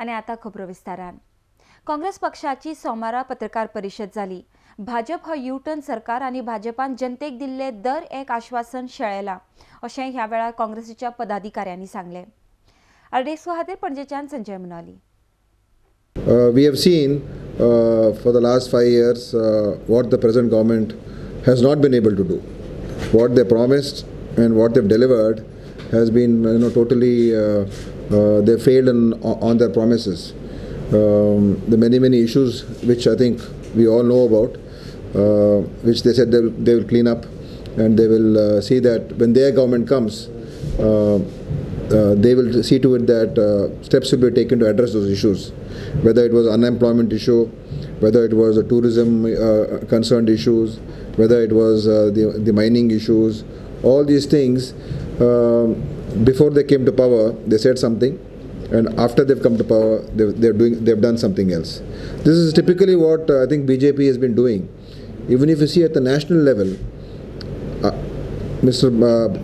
आणि आता खबरो विस्तारान. काँग्रेस पक्षाची सोमारा पत्रकार परिषद जाली. भाजप हो यू-टर्न सरकार आणि भाजपान जनतेक दिल्ले दर एक आश्वासन शेळयला अशें ह्या वेळार काँग्रेसीच्या पदाधिकाऱ्यांनी सांगले. अर्डेक्सो खातीर पणजेच्यान Sanjay Munali. We have seen for the last 5 years what the present government has not been able to do. What they promised and what they've delivered has been totally they failed on their promises. The many issues which I think we all know about, which they said they will clean up, and they will see that when their government comes, they will see to it that steps will be taken to address those issues, whether it was unemployment issue, whether it was the tourism concerned issues, whether it was the mining issues. All these things, before they came to power, they said something, and after they've come to power, they've done something else. This is typically what I think BJP has been doing. Even if you see at the national level,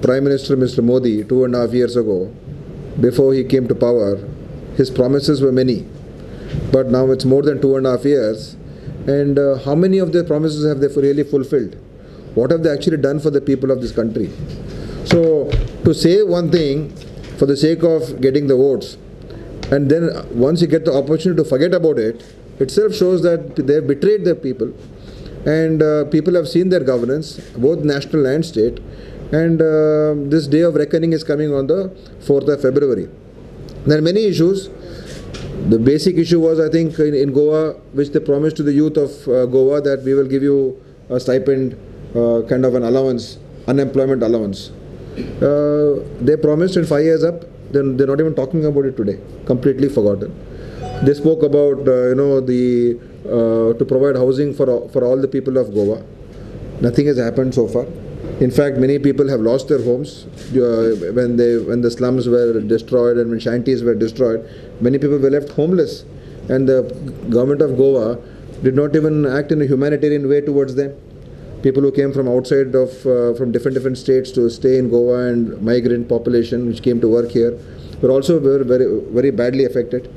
Prime Minister Mr. Modi 2.5 years ago, before he came to power, his promises were many, but now it's more than 2.5 years, and how many of their promises have they really fulfilled? What have they actually done for the people of this country? So to say one thing for the sake of getting the votes, and then once you get the opportunity to forget about it, itself shows that they have betrayed their people, and people have seen their governance, both national and state, and this day of reckoning is coming on the 4th of February. There are many issues. The basic issue was, I think, in Goa, which they promised to the youth of Goa that we will give you a stipend, kind of an allowance, unemployment allowance. They promised, and 5 years up, then they're not even talking about it today. Completely forgotten. They spoke about to provide housing for all the people of Goa. Nothing has happened so far. In fact, many people have lost their homes when the slums were destroyed and when shanties were destroyed. Many people were left homeless, and the government of Goa did not even act in a humanitarian way towards them. People who came from outside of from different states to stay in Goa, and migrant population which came to work here were also very badly affected.